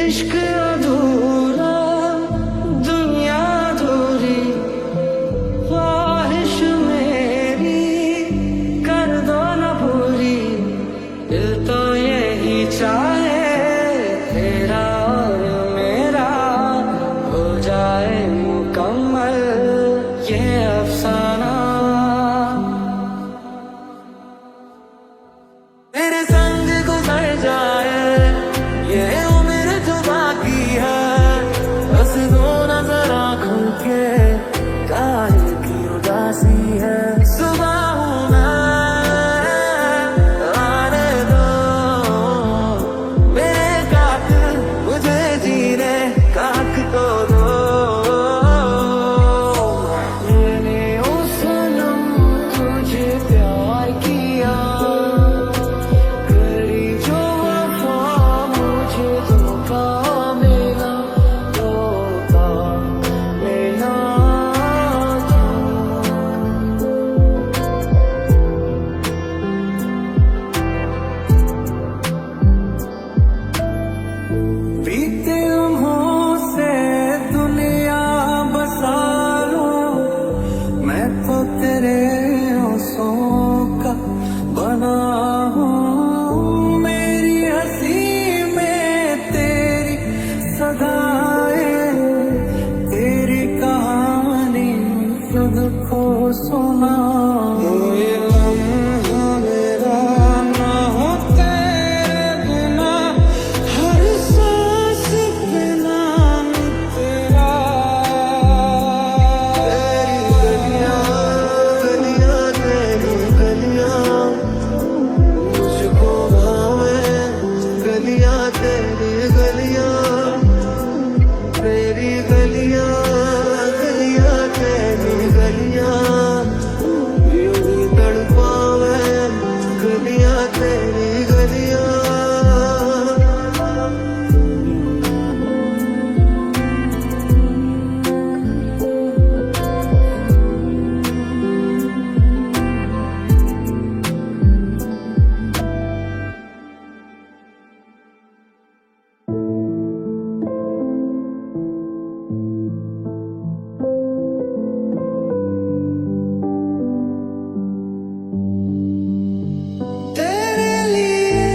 इश्क अधूरा दुनिया अधूरी ख्वाहिश मेरी कर दो न पूरी दिल तो यही चाहे तेरा और मेरा हो जाए मुकम्मल ये अफसाना तेरे संग गुजर जाए ये उम्र जो बाकी है बस दो नजर आँखों के काहे की उदासी है सुबह हूँ मैं आने दो मेरे कातिल मुझे जीने का हक तो दो मैंने ओ सनम तुझे प्यार किया करी जो वफा मुझे धोखा मिला धोखा मिला बीते लम्हों से दुनिया बसा लूं मैं तो तेरे होंठों का बना हूँ मेरी हंसी में तेरी सदाएं तेरी कहानी खुद को सुना ये लम्हा मेरा ना हो तेरे बिना हर सांस पे नाम तेरा तेरी गलियां तेरी गलियां मुझको भावे गलियां तेरी गलियां तेरी गलियां गलियां तेरी गलियां यूं ही तड़पावे गलियां तेरी गलियां तेरे लिए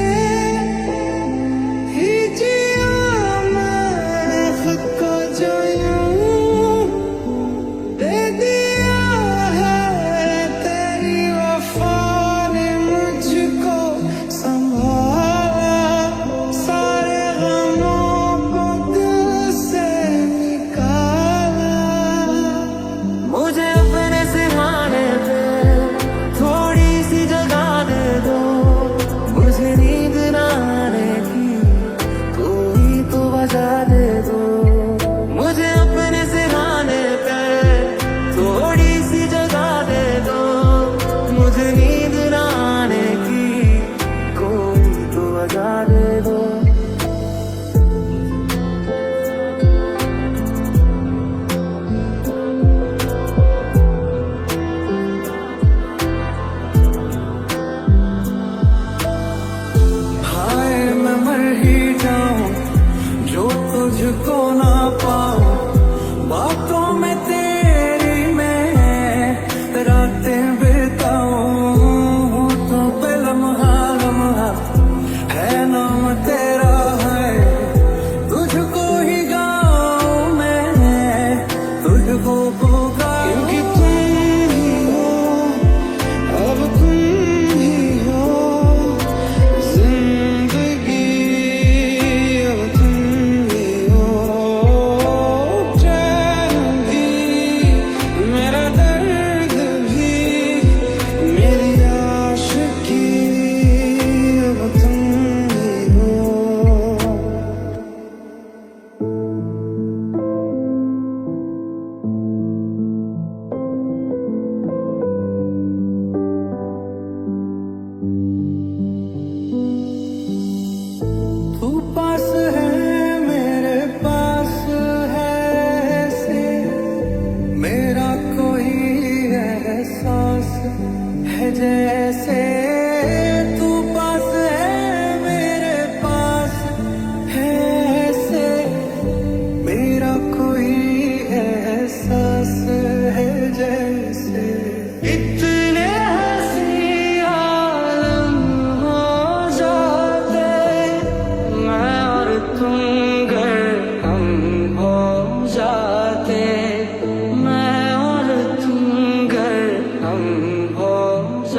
ही जिया मैं खुद को जो यूं दे दिया है तेरी वफा ने मुझको संभाला सारे गमों को दिल से निकाला मुझे अपने सिरहाने पे थोड़ी सी जगह दे दो मुझे नींद न आने की कोई तो वजह दे दो मुझे अपने सिरहाने पे थोड़ी सी जगह दे दो मुझे नींद न आने की कोई तो वजह दे दो हाय मैं मर ही जाऊं जो तुझको ना पाऊं बातों में तेरी मैं रातें बिताऊं तो पे लम्हा लम्हा है नाम तेरा है तुझको ही गाऊं मैं तुझको पुकारूं क्योंकि तुम ही हो अब तुम ही हो जिंदगी अब तुम ही हो चैन भी मेरा दर्द भी मेरी आशिकी अब तुम ही हो तू पास है मेरे पास है ऐसे मेरा कोई एहसास है जैसे तू पास है मेरे पास है ऐसे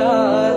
प्यार